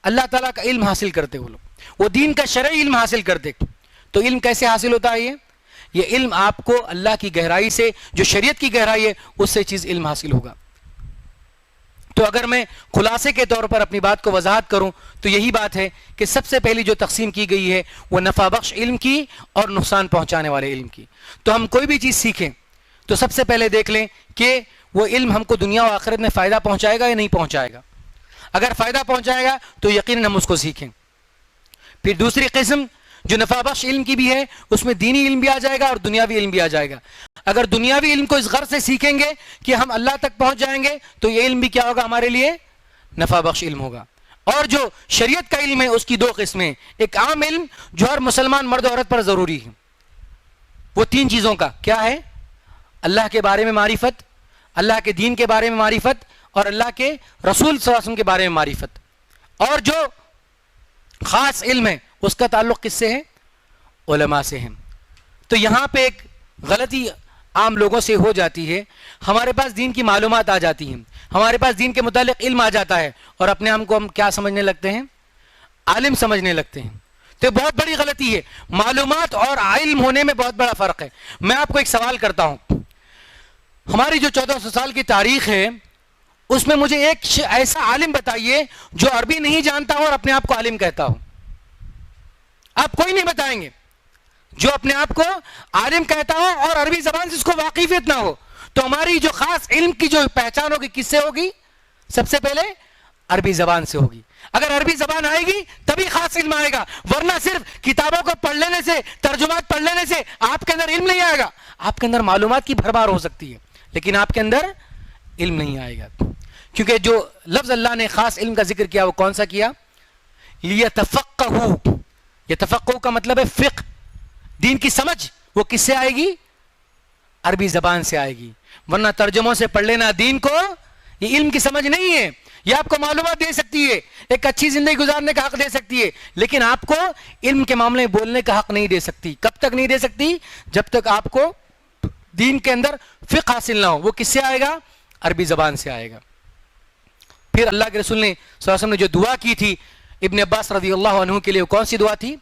اللہ تعالیٰ کا علم حاصل کرتے، وہ لوگ وہ دین کا شرعی علم حاصل کرتے. تو علم کیسے حاصل ہوتا ہے؟ یہ علم آپ کو اللہ کی گہرائی سے، جو شریعت کی گہرائی ہے اس سے چیز علم حاصل ہوگا. تو اگر میں خلاصے کے طور پر اپنی بات کو وضاحت کروں تو یہی بات ہے کہ سب سے پہلی جو تقسیم کی گئی ہے وہ نفع بخش علم کی اور نقصان پہنچانے والے علم کی. تو ہم کوئی بھی چیز سیکھیں تو سب سے پہلے دیکھ لیں کہ وہ علم ہم کو دنیا و آخرت میں فائدہ پہنچائے گا یا نہیں پہنچائے گا. اگر فائدہ پہنچائے گا تو یقیناً ہم اس کو سیکھیں. پھر دوسری قسم جو نفع بخش علم کی بھی ہے، اس میں دینی علم بھی آ جائے گا اور دنیاوی علم بھی آ جائے گا. اگر دنیاوی علم کو اس غرض سے سیکھیں گے کہ ہم اللہ تک پہنچ جائیں گے تو یہ علم بھی کیا ہوگا؟ ہمارے لیے نفع بخش علم ہوگا. اور جو شریعت کا علم ہے اس کی دو قسمیں، ایک عام علم جو ہر مسلمان مرد و عورت پر ضروری ہے، وہ تین چیزوں کا کیا ہے؟ اللہ کے بارے میں معرفت، اللہ کے دین کے بارے میں معرفت، اور اللہ کے رسول صلی اللہ علیہ وسلم کے بارے میں معرفت. اور جو خاص علم ہے اس کا تعلق کس سے ہے؟ علماء سے ہے. تو یہاں پہ ایک غلطی عام لوگوں سے ہو جاتی ہے، ہمارے پاس دین کی معلومات آ جاتی ہیں، ہمارے پاس دین کے متعلق علم آ جاتا ہے اور اپنے آپ کو ہم کیا سمجھنے لگتے ہیں؟ عالم سمجھنے لگتے ہیں. تو یہ بہت بڑی غلطی ہے. معلومات اور علم ہونے میں بہت بڑا فرق ہے. میں آپ کو ایک سوال کرتا ہوں، ہماری جو 1400 سال کی تاریخ ہے اس میں مجھے ایک ایسا عالم بتائیے جو عربی نہیں جانتا ہو اور اپنے آپ کو عالم کہتا ہو. آپ کوئی نہیں بتائیں گے جو اپنے آپ کو عالم کہتا ہو اور عربی زبان سے اس کو واقفیت نہ ہو. تو ہماری جو خاص علم کی جو پہچان ہوگی کس سے ہوگی؟ سب سے پہلے عربی زبان سے ہوگی. اگر عربی زبان آئے گی تبھی خاص علم آئے گا، ورنہ صرف کتابوں کو پڑھ لینے سے، ترجمات پڑھ لینے سے آپ کے اندر علم نہیں آئے گا. آپ کے اندر معلومات کی بھرمار ہو سکتی ہے لیکن آپ کے اندر علم نہیں آئے گا. کیونکہ جو لفظ اللہ نے خاص علم کا ذکر کیا وہ کون سا کیا؟ لیتفقہوا. یہ تفقہ کا مطلب ہے فقہ، دین کی سمجھ. وہ کس سے آئے گی؟ عربی زبان سے آئے گی، ورنہ ترجموں سے پڑھ لینا دین کو یہ علم کی سمجھ نہیں ہے. یہ آپ کو معلومات دے سکتی ہے، ایک اچھی زندگی گزارنے کا حق دے سکتی ہے، لیکن آپ کو علم کے معاملے میں بولنے کا حق نہیں دے سکتی. کب تک نہیں دے سکتی؟ جب تک آپ کو دین کے اندر فقہ حاصل نہ ہو. وہ کس سے آئے گا؟ عربی زبان سے آئے گا. پھر اللہ کے رسول نے صلی اللہ علیہ وسلم نے جو دعا کی تھی ابن عباس رضی اللہ عنہ کے لیے، وہ کون سی دعا تھی؟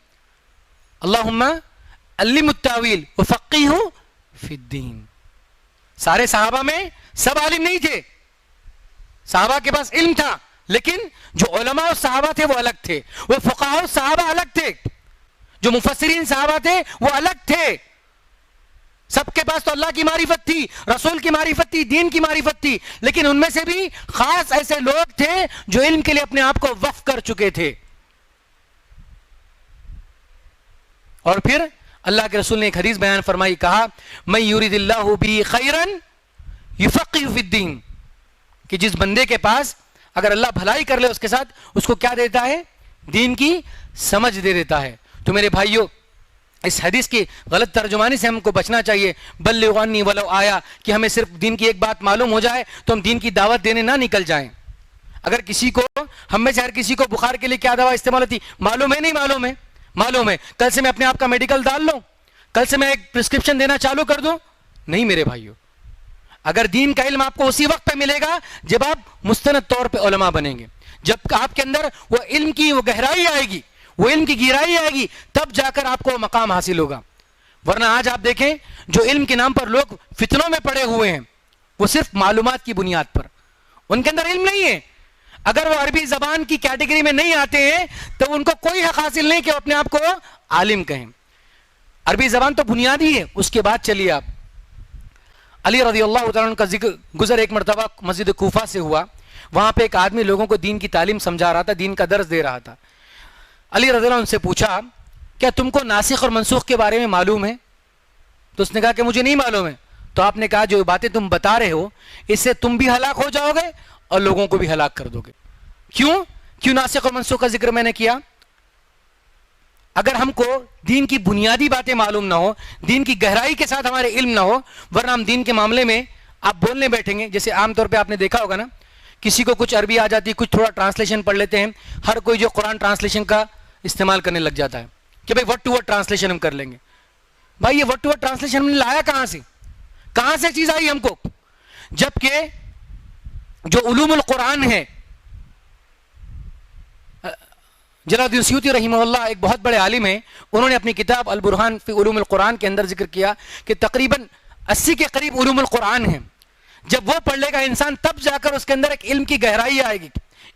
اللہم علم التاویل وفقیہ فی الدین. سارے صحابہ میں سب عالم نہیں تھے، صحابہ کے پاس علم تھا، لیکن جو علماء صحابہ تھے وہ الگ تھے، وہ فقہاء صحابہ الگ تھے، جو مفسرین صحابہ تھے وہ الگ تھے. سب کے پاس تو اللہ کی معرفت تھی، رسول کی معرفت تھی، دین کی معرفت تھی، لیکن ان میں سے بھی خاص ایسے لوگ تھے جو علم کے لیے اپنے آپ کو وقف کر چکے تھے. اور پھر اللہ کے رسول نے ایک حدیث بیان فرمائی، کہا من یرید اللہ بہ خیرا یفقہہ فی الدین، کہ جس بندے کے پاس اگر اللہ بھلائی کر لے اس کے ساتھ، اس کو کیا دیتا ہے؟ دین کی سمجھ دے دیتا ہے. تو میرے بھائیوں، اس حدیث کی غلط ترجمانی سے ہم کو بچنا چاہیے. بلغوا عنی ولو آیا، کہ ہمیں صرف دین کی ایک بات معلوم ہو جائے تو ہم دین کی دعوت دینے نہ نکل جائیں. اگر کسی کو، ہم میں سے ہر کسی کو بخار کے لیے کیا دوا استعمال ہوتی معلوم ہے؟ نہیں معلوم ہے. معلوم ہے. کل سے میں اپنے آپ کا میڈیکل ڈال لوں، کل سے میں ایک پرسکرپشن دینا چالو کر دوں؟ نہیں میرے بھائیوں. اگر دین کا علم آپ کو اسی وقت پہ ملے گا جب آپ مستند طور پہ علماء بنیں گے، جب آپ کے اندر وہ علم کی وہ گہرائی آئے گی، وہ علم کی گہرائی آئے گی، تب جا کر آپ کو مقام حاصل ہوگا. ورنہ آج آپ دیکھیں جو علم کے نام پر لوگ فتنوں میں پڑے ہوئے ہیں، وہ صرف معلومات کی بنیاد پر، ان کے اندر علم نہیں ہے. اگر وہ عربی زبان کی کیٹیگری میں نہیں آتے ہیں تو ان کو کوئی حق حاصل نہیں کہ وہ اپنے آپ کو عالم کہیں. عربی زبان تو بنیادی ہے. اس کے بعد چلیے آپ، علی رضی اللہ تعالیٰ عنہ کا ذکر گزر ایک مرتبہ مسجد کوفہ سے ہوا. وہاں پہ ایک آدمی لوگوں کو دین کی تعلیم سمجھا رہا تھا، دین کا درس دے رہا تھا. علی رضی اللہ عنہ سے پوچھا کیا تم کو ناسخ اور منسوخ کے بارے میں معلوم ہے؟ تو اس نے کہا کہ مجھے نہیں معلوم ہے. تو آپ نے کہا جو باتیں تم بتا رہے ہو اس سے تم بھی ہلاک ہو جاؤ گے اور لوگوں کو بھی ہلاک کر دو گے. کیوں ناسخ اور منسوخ کا ذکر میں نے کیا؟ اگر ہم کو دین کی بنیادی باتیں معلوم نہ ہو، دین کی گہرائی کے ساتھ ہمارے علم نہ ہو، ورنہ ہم دین کے معاملے میں آپ بولنے بیٹھیں گے. جیسے عام طور پہ آپ نے دیکھا ہوگا نا، کسی کو کچھ عربی آ جاتی، کچھ تھوڑا ٹرانسلیشن پڑھ لیتے ہیں، ہر کوئی جو قرآن ٹرانسلیشن کا استعمال کرنے لگ جاتا ہے کہ بھائی ورڈ ٹو ورڈ ٹرانسلیشن ہم کر لیں گے. بھائی یہ ورڈ ٹو ورڈ ٹرانسلیشن ہم نے لایا کہاں سے چیز آئی ہم کو؟ جبکہ جو علوم القرآن ہے، جلال الدین سیوطی رحمہ اللہ ایک بہت بڑے عالم ہیں، انہوں نے اپنی کتاب البرہان فی علوم القرآن کے اندر ذکر کیا کہ تقریباً 80 کے قریب علوم القرآن ہیں. جب وہ پڑھ لے گا انسان تب جا کر اس کے اندر ایک علم کی گہرائی آئے گی،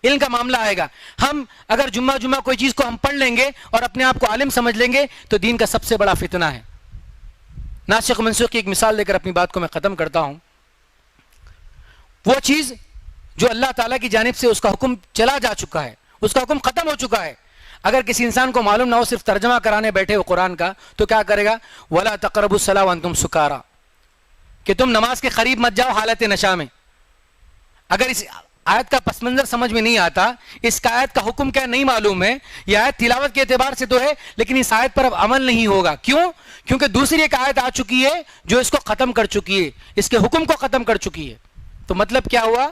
علم کا معاملہ آئے گا. ہم اگر جمعہ کوئی چیز کو ہم پڑھ لیں گے اور اپنے آپ کو عالم سمجھ لیں گے تو دین کا سب سے بڑا فتنہ ہے. ناسخ منسوخ کی ایک مثال دے کر اپنی بات کو میں ختم کرتا ہوں. وہ چیز جو اللہ تعالیٰ کی جانب سے اس کا حکم چلا جا چکا ہے، اس کا حکم ختم ہو چکا ہے، اگر کسی انسان کو معلوم نہ ہو، صرف ترجمہ کرانے بیٹھے ہو قرآن کا، تو کیا کرے گا؟ وَلَا تَقْرَبُوا الصَّلَاةَ وَأَنْتُمْ سُكَارَىٰ، کہ تم نماز کے قریب مت جاؤ حالت نشہ میں. اگر اس آیت کا پس منظر سمجھ میں نہیں آتا، اس کا آیت کا حکم کیا نہیں معلوم ہے، یہ آیت تلاوت کے اعتبار سے تو ہے لیکن اس آیت پر اب عمل نہیں ہوگا. کیوں؟ کیونکہ دوسری ایک آیت آ چکی ہے جو اس کو ختم کر چکی ہے، اس کے حکم کو ختم کر چکی ہے. تو مطلب کیا ہوا؟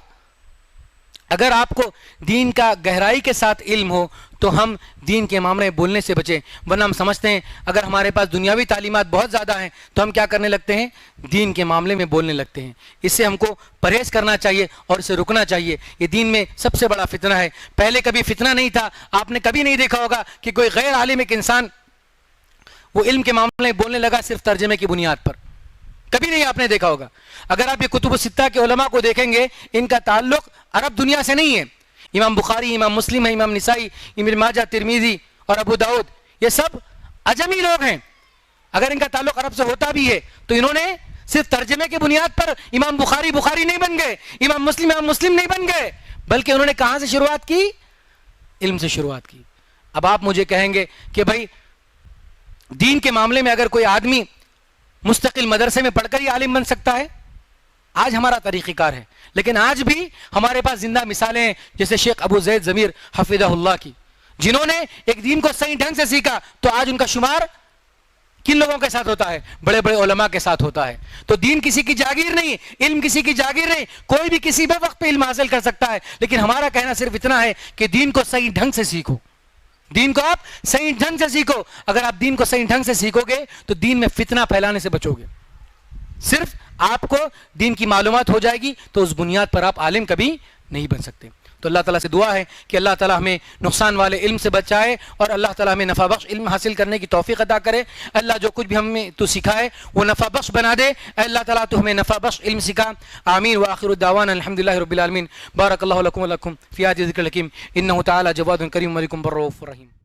اگر آپ کو دین کا گہرائی کے ساتھ علم ہو تو ہم دین کے معاملے میں بولنے سے بچیں. ورنہ ہم سمجھتے ہیں اگر ہمارے پاس دنیاوی تعلیمات بہت زیادہ ہیں تو ہم کیا کرنے لگتے ہیں؟ دین کے معاملے میں بولنے لگتے ہیں. اس سے ہم کو پرہیز کرنا چاہیے اور اسے رکنا چاہیے. یہ دین میں سب سے بڑا فتنہ ہے. پہلے کبھی فتنہ نہیں تھا. آپ نے کبھی نہیں دیکھا ہوگا کہ کوئی غیر عالم ایک انسان وہ علم کے معاملے میں بولنے لگا صرف ترجمے کی بنیاد پر. کبھی نہیں آپ نے دیکھا ہوگا. اگر آپ یہ کتب الستہ کے علماء کو دیکھیں گے، ان کا تعلق عرب دنیا سے نہیں ہے. امام بخاری، امام مسلم ہے، امام نسائی، ابن ماجہ، ترمذی اور ابو داؤد، یہ سب عجمی لوگ ہیں. اگر ان کا تعلق عرب سے ہوتا بھی ہے تو انہوں نے صرف ترجمے کی بنیاد پر امام بخاری نہیں بن گئے، امام مسلم نہیں بن گئے، بلکہ انہوں نے کہاں سے شروعات کی؟ علم سے شروعات کی. اب آپ مجھے کہیں گے کہ بھائی دین کے معاملے میں اگر کوئی آدمی مستقل مدرسے میں پڑھ کر ہی عالم بن سکتا ہے؟ آج ہمارا طریقہ کار ہے، لیکن آج بھی ہمارے پاس زندہ مثالیں ہیں جیسے شیخ ابو زید ضمیر حفظہ اللہ کی، جنہوں نے ایک دین کو صحیح ڈھنگ سے سیکھا تو آج ان کا شمار کن لوگوں کے ساتھ ہوتا ہے؟ بڑے بڑے علماء کے ساتھ ہوتا ہے. تو دین کسی کی جاگیر نہیں، علم کسی کی جاگیر نہیں، کوئی بھی کسی بھی وقت پہ علم حاصل کر سکتا ہے. لیکن ہمارا کہنا صرف اتنا ہے کہ دین کو صحیح ڈھنگ سے سیکھو، دین کو آپ صحیح ڈھنگ سے سیکھو. اگر آپ دین کو صحیح ڈھنگ سے سیکھو گے تو دین میں فتنہ پھیلانے سے بچو گے. صرف آپ کو دین کی معلومات ہو جائے گی تو اس بنیاد پر آپ عالم کبھی نہیں بن سکتے. تو اللہ تعالیٰ سے دعا ہے کہ اللہ تعالیٰ ہمیں نقصان والے علم سے بچائے اور اللہ تعالیٰ ہمیں نفع بخش علم حاصل کرنے کی توفیق عطا کرے. اللہ جو کچھ بھی ہمیں تو سکھائے وہ نفع بخش بنا دے. اللہ تعالیٰ تو ہمیں نفع بخش علم سکھا. آمین. وآخر الدعوانا الحمدللہ رب العالمین. بارک اللہ لکم ولکم فی هذا الذکر الحکیم انہ تعالی جواد کریم ملک بر رؤوف رحیم.